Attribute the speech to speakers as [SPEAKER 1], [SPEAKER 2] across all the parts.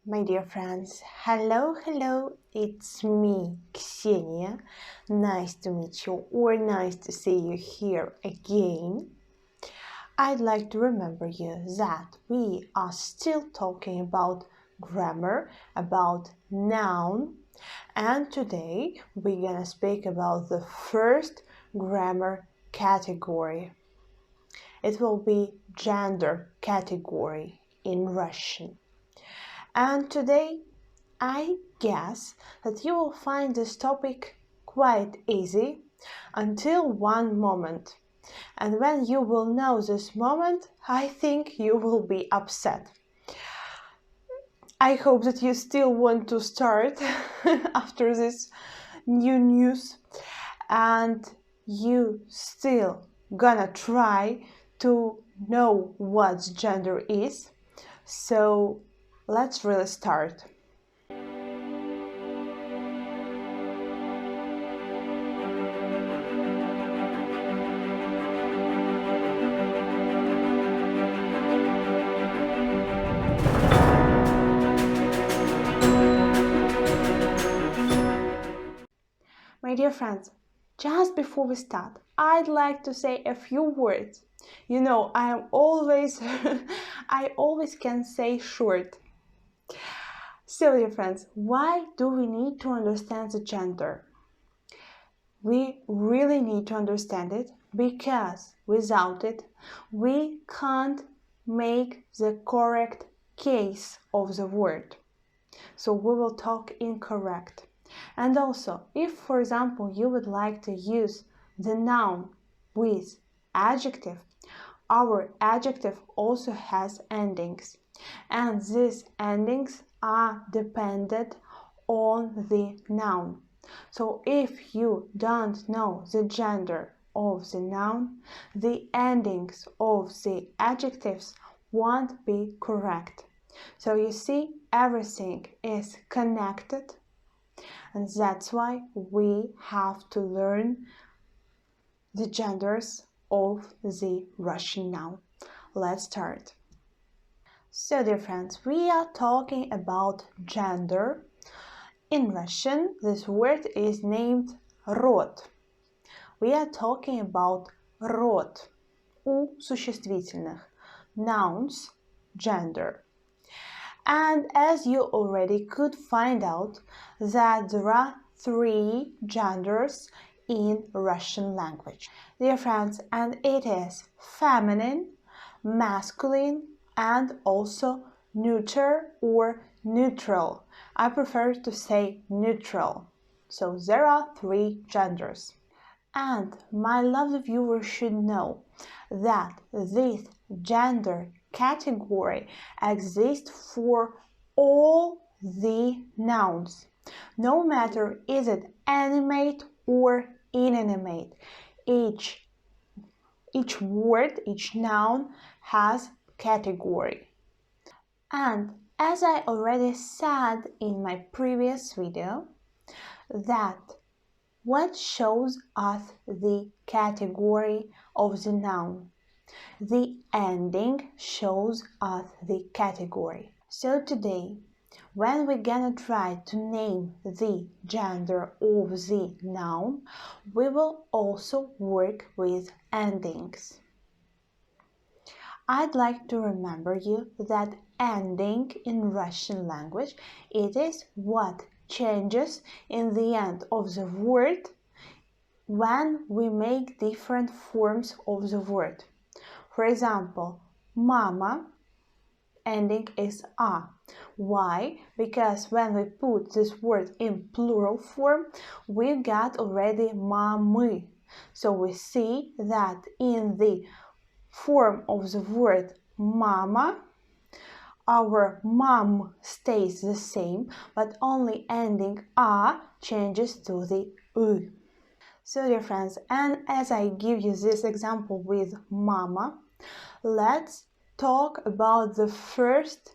[SPEAKER 1] My dear friends, hello, it's me, Ksenia. Nice to meet you or nice to see you here again. I'd like to remember you that we are still talking about grammar, about noun, and today we're gonna speak about the first grammar category. It will be gender category in Russian. And today I guess that you will find this topic quite easy until one moment. And when you will know this moment, I think you will be upset. I hope that you still want to start after this new news and you still gonna try to know what gender is. So let's really start. My dear friends, just before we start, I'd like to say a few words. You know, I always can say short. So, dear friends, why do we need to understand the gender? We really need to understand it because without it, we can't make the correct case of the word. So we will talk incorrect. And also, if for example you would like to use the noun with adjective, our adjective also has endings. And these endings are dependent on the noun. So if you don't know the gender of the noun, the endings of the adjectives won't be correct. So you see, everything is connected, and that's why we have to learn the genders of the Russian noun. Let's start. So, dear friends, we are talking about gender. In Russian, this word is named род. We are talking about род у существительных, nouns, gender. And as you already could find out that there are 3 genders in Russian language. Dear friends, and it is feminine, masculine, and also neuter or neutral. I prefer to say neutral. So there are 3 genders. And my lovely viewers should know that this gender category exists for all the nouns, no matter is it animate or inanimate. Each word, each noun has category. And as I already said in my previous video, that what shows us the category of the noun? The ending shows us the category. So today, when we're gonna try to name the gender of the noun, we will also work with endings. I'd like to remember you that ending in Russian language, it is what changes in the end of the word when we make different forms of the word. For example, mama, ending is a. Why? Because when we put this word in plural form, we got already mamy. So we see that in the form of the word mama, our mom stays the same, but only ending a changes to the u. So dear friends, and as I give you this example with mama, let's talk about the first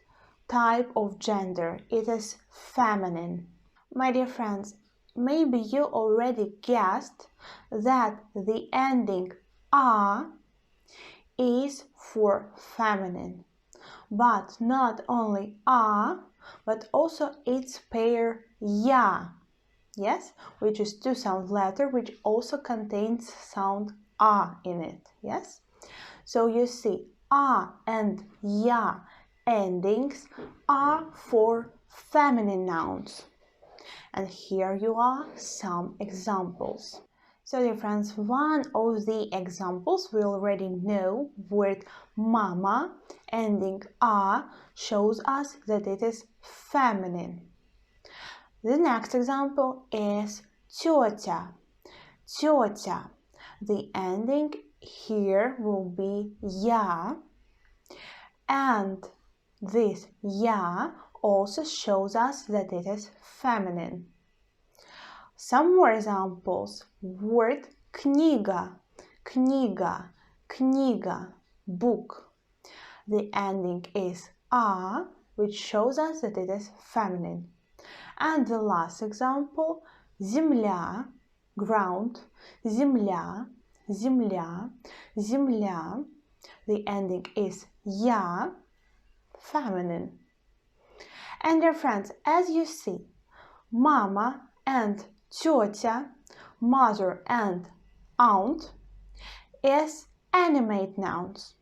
[SPEAKER 1] type of gender. It is feminine. My dear friends, maybe you already guessed that the ending a is for feminine. but not only a, but also its pair ya. Yes, which is two-sound letter which also contains sound a in it. Yes, so you see a and ya endings are for feminine nouns. And here you are some examples. So dear friends, one of the examples we already know, word mama ending a shows us that it is feminine. The next example is тетя. Тетя. The ending here will be ya, and this ya also shows us that it is feminine. Some more examples. Word книга, книга, книга, book. The ending is a, which shows us that it is feminine. And the last example, земля, ground, земля, земля, земля. The ending is я, feminine. And dear friends, as you see, mama and тетя, mother and aunt, is animate nouns,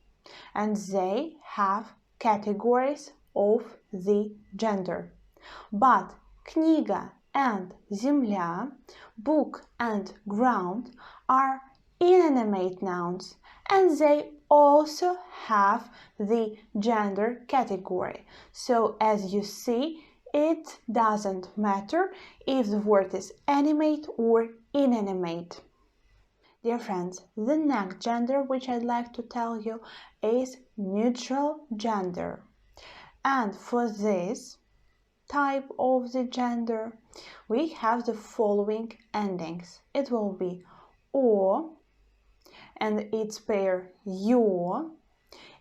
[SPEAKER 1] and they have categories of the gender. But книга and земля, book and ground, are inanimate nouns, and they also have the gender category. So as you see, it doesn't matter if the word is animate or inanimate. Dear friends, the next gender which I'd like to tell you is neutral gender. And for this type of the gender, we have the following endings. It will be o and its pair yo.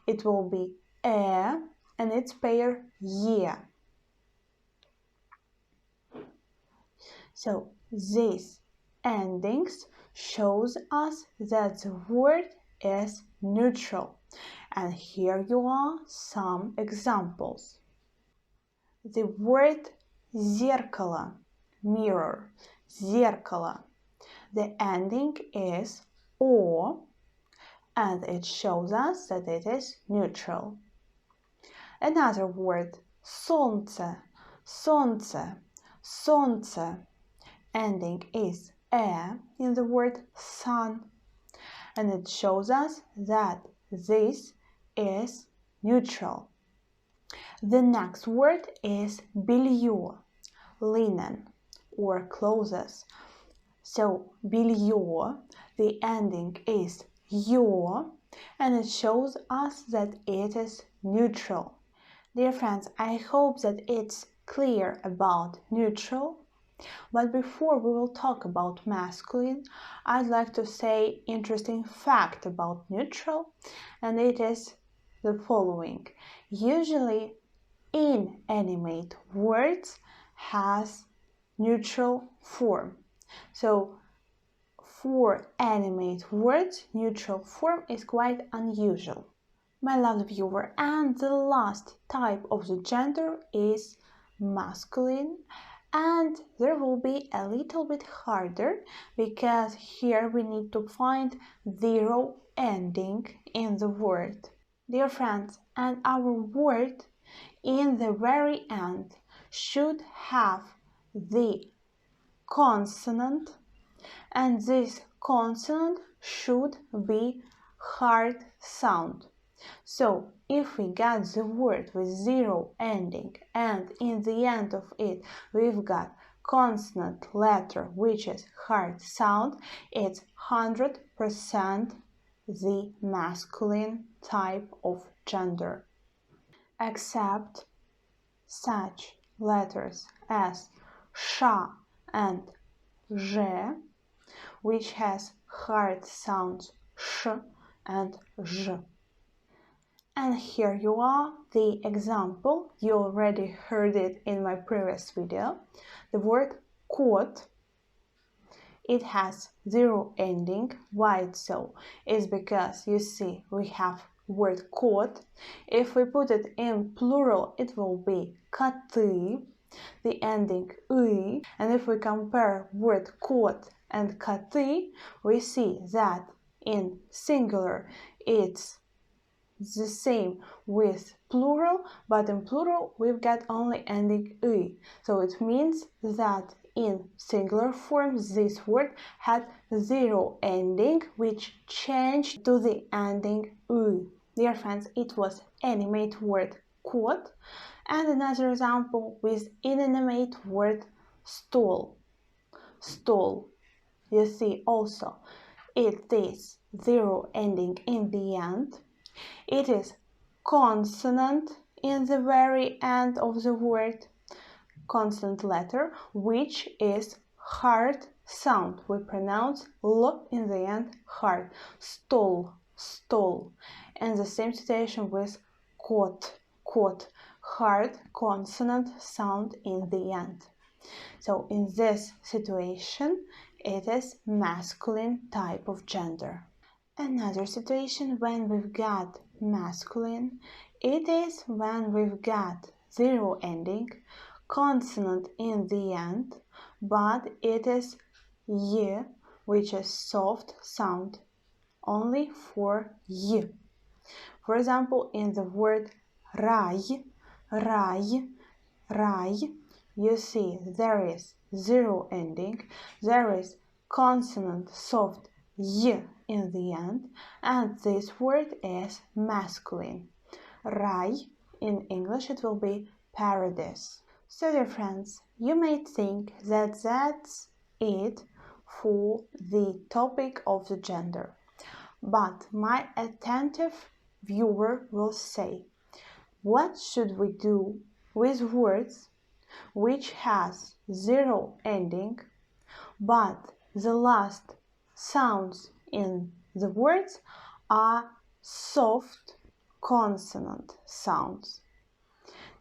[SPEAKER 1] It will be e and its pair ye. So these endings shows us that the word is neutral. And here you are some examples. The word зеркало, mirror, зеркало. The ending is o, and it shows us that it is neutral. Another word, солнце, солнце, солнце. Ending is e in the word sun, and it shows us that this is neutral. The next word is белье, linen or clothes. So белье, the ending is yo, and it shows us that it is neutral. Dear friends, I hope that it's clear about neutral. But before we will talk about masculine, I'd like to say interesting fact about neutral, and it is the following. Usually inanimate words has neutral form. So for animate words, neutral form is quite unusual. My lovely viewer, and the last type of the gender is masculine. And there will be a little bit harder because here we need to find zero ending in the word. Dear friends, and our word in the very end should have the consonant, and this consonant should be hard sound. So if we got the word with zero ending and in the end of it we've got consonant letter which is hard sound, it's 100% the masculine type of gender. Except such letters as sh and zh, which has hard sounds sh and zh. And here you are, the example. You already heard it in my previous video. The word кот, it has zero ending. Why it's so? It's because you see we have word coat. If we put it in plural, it will be коты, the ending y. And if we compare word coat and коты, we see that in singular it's the same with plural, but in plural we've got only ending y. So it means that in singular form this word had zero ending, which changed to the ending y. Dear friends, it was animate word coat. And another example with inanimate word stole. Stole. You see also it is zero ending in the end. It is consonant in the very end of the word, consonant letter, which is hard sound. We pronounce L in the end hard. Stole, stole. And the same situation with coat, coat, hard consonant sound in the end. So in this situation, it is masculine type of gender. Another situation when we've got masculine, it is when we've got zero ending, consonant in the end, but it is y, which is soft sound only for y. For example, in the word рай, рай, рай, you see there is zero ending, there is consonant soft y in the end, and this word is masculine. Рай, in English it will be paradise. So dear friends, you may think that that's it for the topic of the gender. But my attentive viewer will say, what should we do with words which has zero ending, but the last sounds in the words are soft consonant sounds?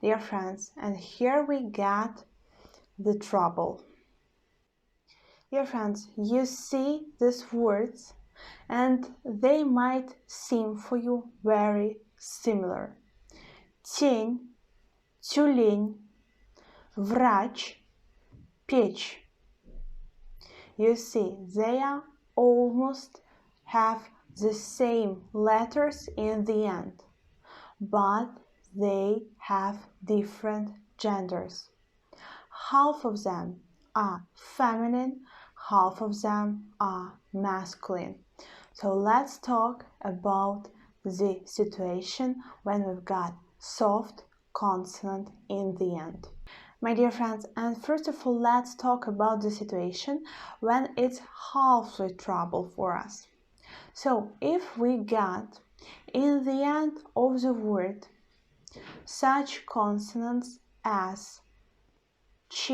[SPEAKER 1] Dear friends, and here we got the trouble. Dear friends, you see these words and they might seem for you very similar. Тень, тюлень, врач, печь. You see, they are almost have the same letters in the end, but they have different genders. Half of them are feminine, half of them are masculine. So let's talk about the situation when we've got soft consonant in the end. My dear friends, and first of all, let's talk about the situation when it's halfway trouble for us. So if we got in the end of the word such consonants as ch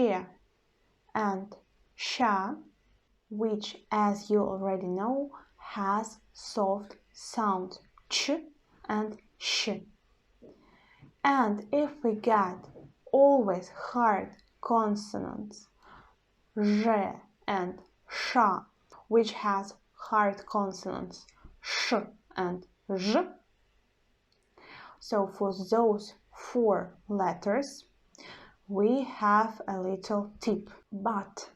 [SPEAKER 1] and sha, which, as you already know, has soft sound ch and sh. And if we got always hard consonants zh and sha, which has hard consonants sh and zh, so for those four letters we have a little tip, but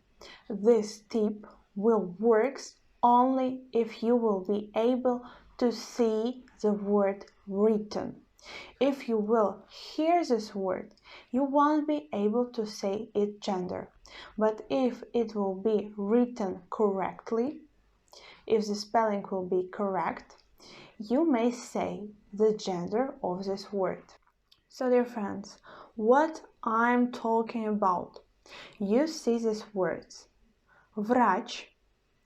[SPEAKER 1] this tip will work only if you will be able to see the word written. If you will hear this word, you won't be able to say its gender. But if it will be written correctly, if the spelling will be correct, you may say the gender of this word. So dear friends, what I'm talking about, you see these words врач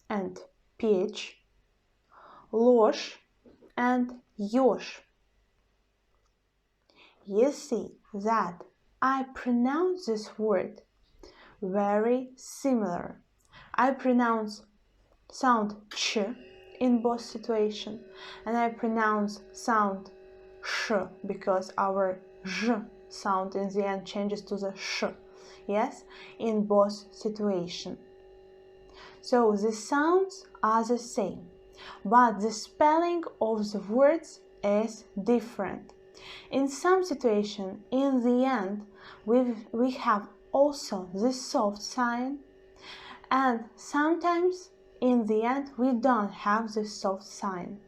[SPEAKER 1] and печь, ложь and ёж. You see that I pronounce this word very similar. I pronounce sound ch in both situations, and I pronounce sound sh because our zh sound in the end changes to the sh, yes, in both situations. So the sounds are the same, but the spelling of the words is different. In some situations, in the end, we have also the soft sign, and sometimes in the end we don't have the soft sign.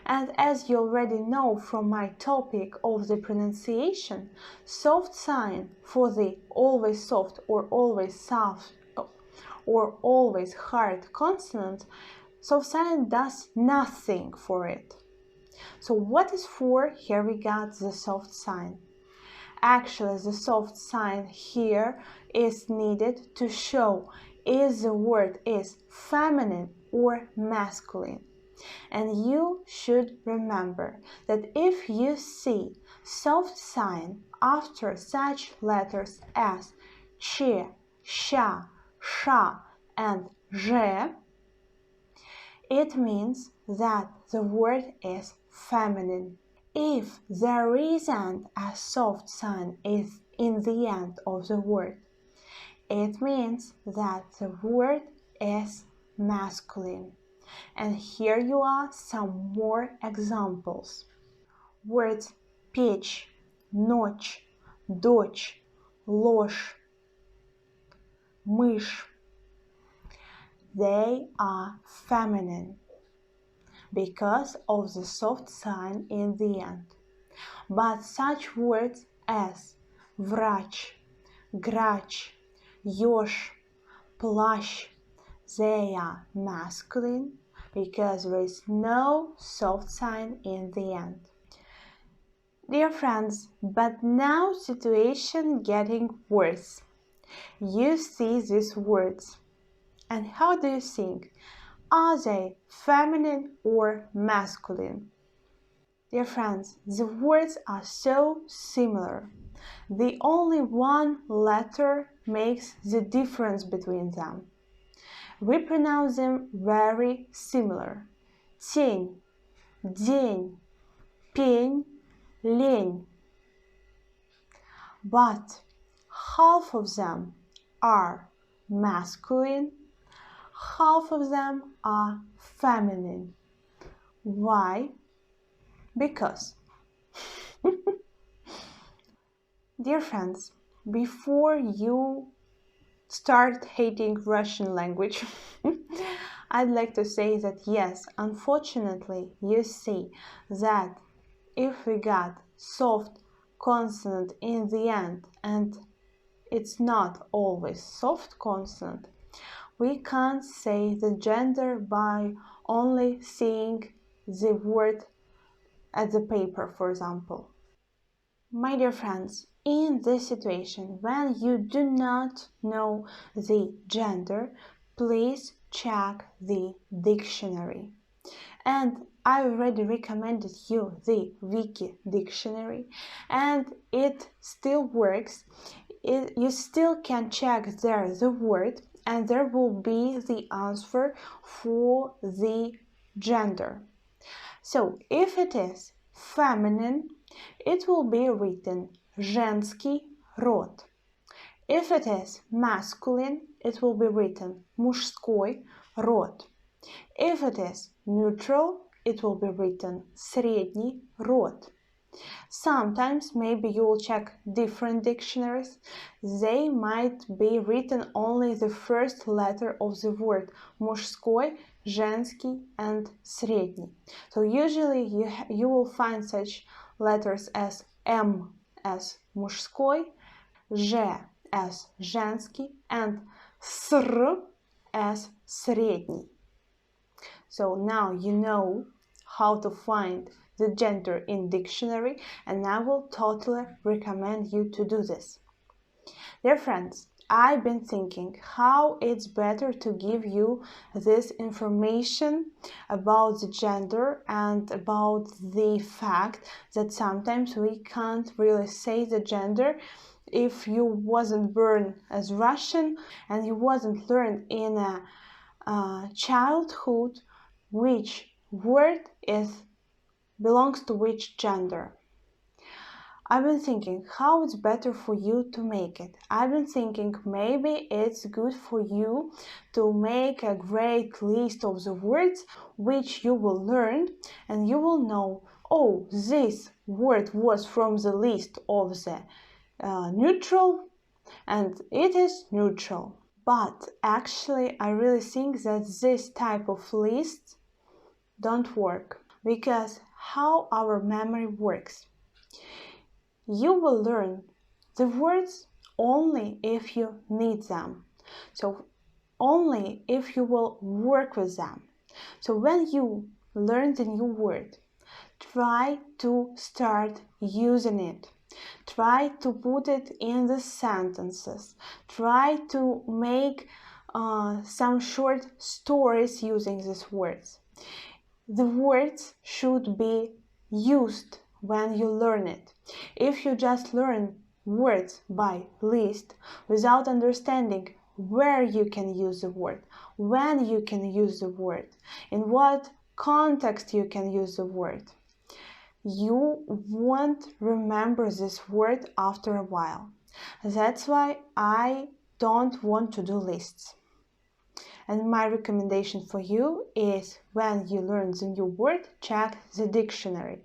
[SPEAKER 1] And as you already know from my topic of the pronunciation, soft sign for the always soft or always soft or always hard consonant, soft sign does nothing for it. So what is for? Here we got the soft sign. Actually, the soft sign here is needed to show if the word is feminine or masculine. And you should remember that if you see soft sign after such letters as ch, sha, sha, and zhe, it means that the word is feminine. If there isn't a soft sign in the end of the word, it means that the word is masculine. And here you are some more examples. Words печь, ночь, дочь, ложь, мышь. They are feminine because of the soft sign in the end. But such words as врач, грач, еж, плащ, they are masculine because there is no soft sign in the end. Dear friends, but now situation getting worse. You see these words, and how do you think? Are they feminine or masculine? Dear friends, the words are so similar. The only one letter makes the difference between them. We pronounce them very similar. Тень, день, пень, лень. But half of them are masculine, half of them are feminine. Why? Because. Dear friends, before you start hating Russian language, I'd like to say that yes, unfortunately, you see that if we got soft consonant in the end and it's not always soft consonant, we can't say the gender by only seeing the word at the paper, for example. My dear friends, in this situation, when you do not know the gender, please check the dictionary. And I already recommended you the Wiki dictionary, and it still works. You still can check there the word, and there will be the answer for the gender. So if it is feminine, it will be written женский род. If it is masculine, it will be written мужской род. If it is neutral, it will be written средний род. Sometimes maybe you will check different dictionaries. They might be written only the first letter of the word мужской, женский, and средний. So usually you will find such letters as M as мужской, Ж as женский, and SR as средний. So now you know how to find the gender in dictionary, and I will totally recommend you to do this. Dear friends, I've been thinking how it's better to give you this information about the gender and about the fact that sometimes we can't really say the gender if you wasn't born as Russian and you wasn't learned in a childhood which word belongs to which gender. I've been thinking how it's better for you to make it. I've been thinking maybe it's good for you to make a great list of the words which you will learn, and you will know oh, this word was from the list of the neutral and it is neutral. But actually, I really think that this type of lists don't work, because how our memory works. You will learn the words only if you need them. So only if you will work with them. So when you learn the new word, try to start using it. Try to put it in the sentences. Try to make some short stories using these words. The words should be used when you learn it. If you just learn words by list without understanding where you can use the word, when you can use the word, in what context you can use the word, you won't remember this word after a while. That's why I don't want to do lists. And my recommendation for you is, when you learn the new word, check the dictionary.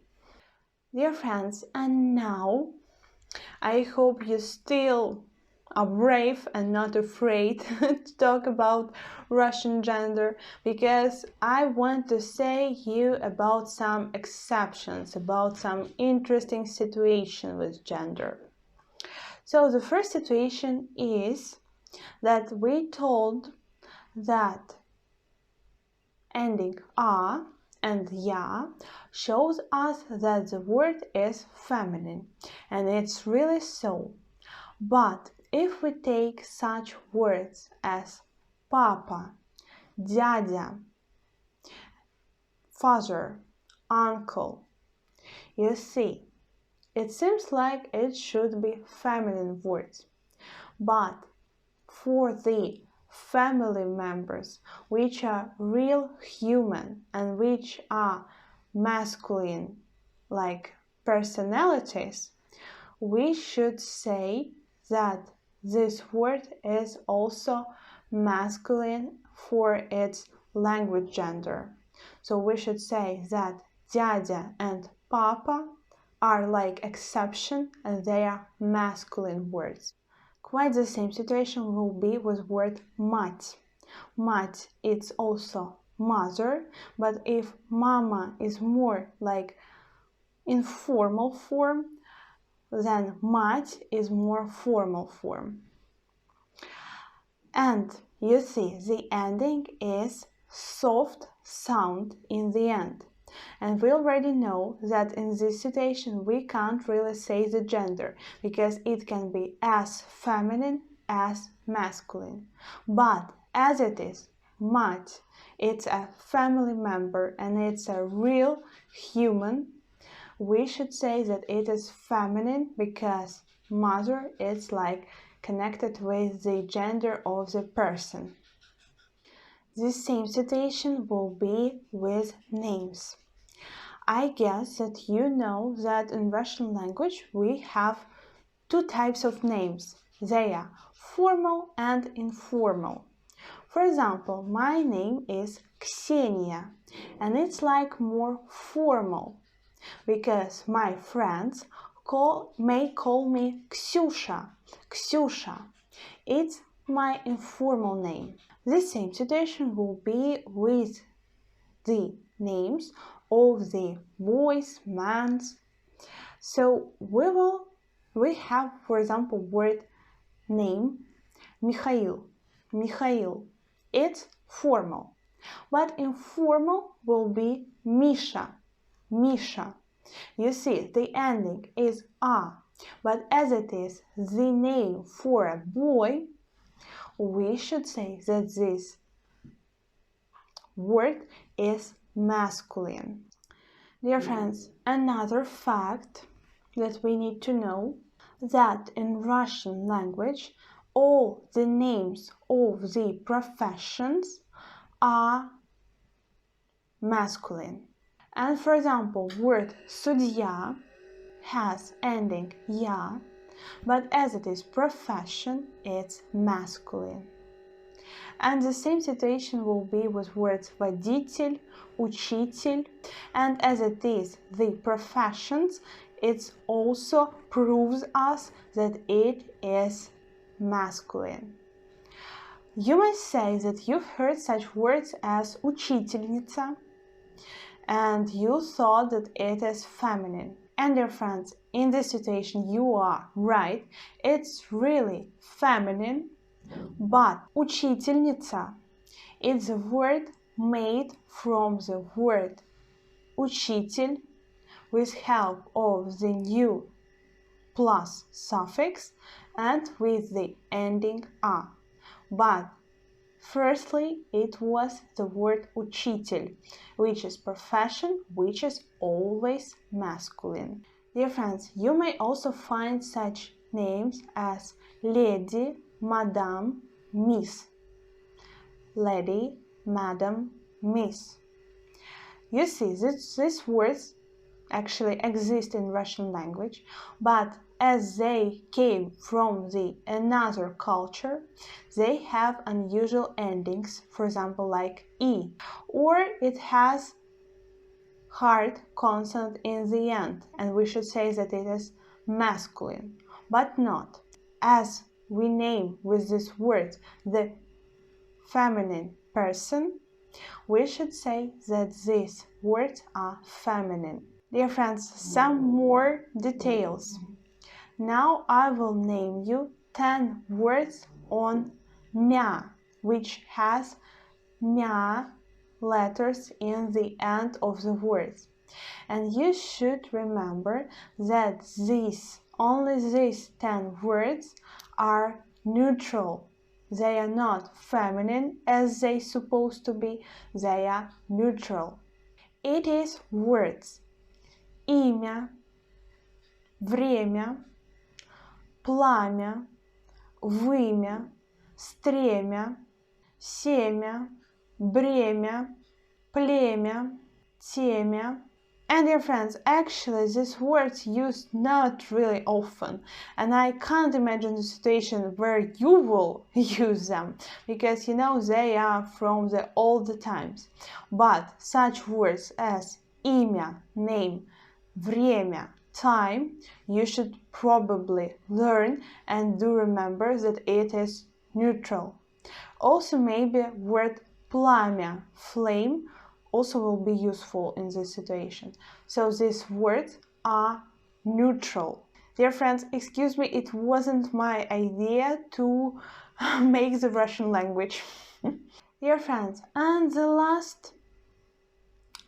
[SPEAKER 1] Dear friends, and now I hope you still are brave and not afraid to talk about Russian gender, because I want to say you about some exceptions, about some interesting situation with gender. So the first situation is that we told that ending a and ya shows us that the word is feminine, and it's really so. But if we take such words as papa, dядя, father, uncle, you see, it seems like it should be feminine words. But for the family members which are real human and which are masculine, like personalities, we should say that this word is also masculine for its language gender. So we should say that dядя and papa are like exception, and they are masculine words. Quite the same situation will be with word mать. Mать, it's also mother, but if mama is more like informal form, then mать is more formal form. And you see, the ending is soft sound in the end. And we already know that in this situation we can't really say the gender, because it can be as feminine as masculine. But as it is mать, it's a family member and it's a real human, we should say that it is feminine, because mother is like connected with the gender of the person. The same situation will be with names. I guess that you know that in Russian language we have two types of names. They are formal and informal. For example, my name is Ksenia, and it's like more formal, because my friends may call me Ksyusha. Ksyusha. It's my informal name. The same situation will be with the names of the boys, men. So we have, for example, word name Mikhail. Mikhail. It's formal. But informal will be Misha. Misha. You see, the ending is a, but as it is the name for a boy, we should say that this word is masculine. Dear friends, another fact that we need to know, that in Russian language all the names of the professions are masculine. And for example, word судья has ending ya, but as it is profession, it's masculine. And the same situation will be with words водитель, учитель. And as it is the professions, it also proves us that it is masculine. You may say that you've heard such words as учительница, and you thought that it is feminine. And dear friends, in this situation you are right, it's really feminine, but учительница is a word made from the word учитель with help of the new plus suffix and with the ending a. But firstly, it was the word учитель, which is profession, which is always masculine. Dear friends, you may also find such names as lady, madam, miss. Lady, madam, miss. You see, these words actually exist in Russian language, but as they came from another culture, they have unusual endings, for example, like e, or it has hard consonant in the end, and we should say that it is masculine, but not. As we name with this word the feminine person, we should say that these words are feminine. Dear friends, some more details. Now I will name you 10 words on mя, which has mя letters in the end of the words. And you should remember that only these 10 words are neutral. They are not feminine as they supposed to be, they are neutral. It is words имя, время, пламя, вымя, стремя, семя, бремя, племя, темя. And dear friends, actually these words used not really often, and I can't imagine the situation where you will use them, because you know they are from the old times. But such words as имя, name, время, time, you should probably learn and do remember that it is neutral. Also maybe word пламя, flame, also will be useful in this situation. So these words are neutral. Dear friends, excuse me, it wasn't my idea to make the Russian language. Dear friends, and the last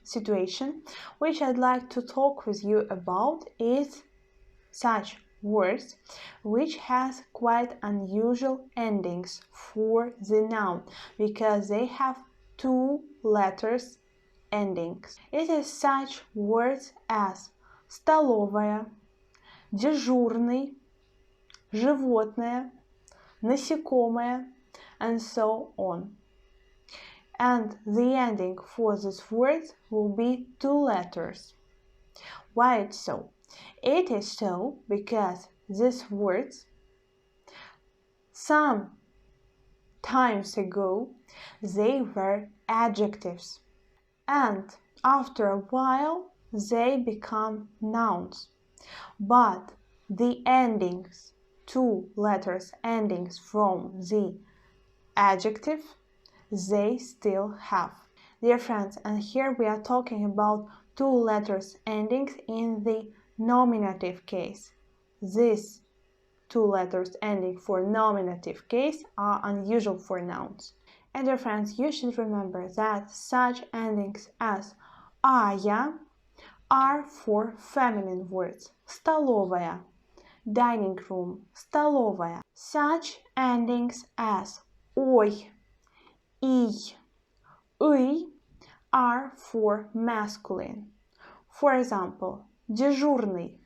[SPEAKER 1] situation which I'd like to talk with you about is such words which has quite unusual endings for the noun because they have 2 letters endings. It is such words as столовая, дежурный, животное, насекомое, and so on. And the ending for this word will be 2 letters. Why it's so? It is so because these words some times ago they were adjectives, and after a while they become nouns. But the endings, 2 letters endings from the adjective, they still have. Dear friends, and here we are talking about 2 letters endings in the nominative case. These 2 letters ending for nominative case are unusual for nouns. And dear friends, you should remember that such endings as ая are for feminine words. Столовая, dining room, столовая. Such endings as ой, и, ый are for masculine. For example, дежурный,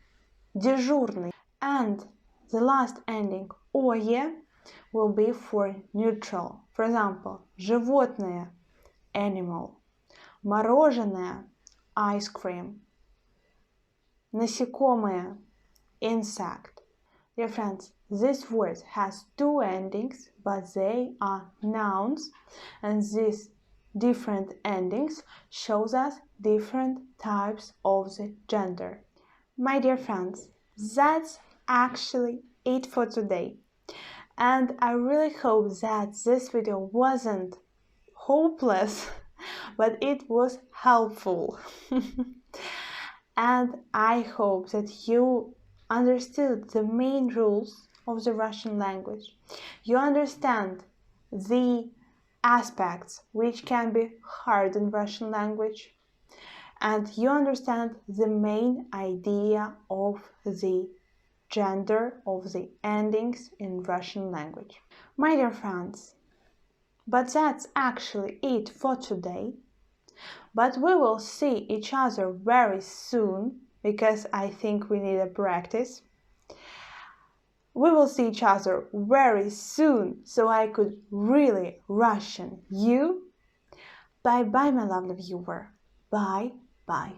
[SPEAKER 1] дежурный. And the last ending ое will be for neutral. For example, животное, animal, мороженое, ice cream, насекомое, insect. Dear friends, this word has two endings, but they are nouns, and these different endings shows us different types of the gender. My dear friends, that's actually it for today. And I really hope that this video wasn't hopeless, but it was helpful. And I hope that you understood the main rules of the Russian language. You understand the aspects which can be hard in Russian language, and you understand the main idea of the gender of the endings in Russian language. My dear friends, but that's actually it for today. But we will see each other very soon, because I think we need a practice. We will see each other very soon, so I could really Russian you. Bye bye, my lovely viewer. Bye bye.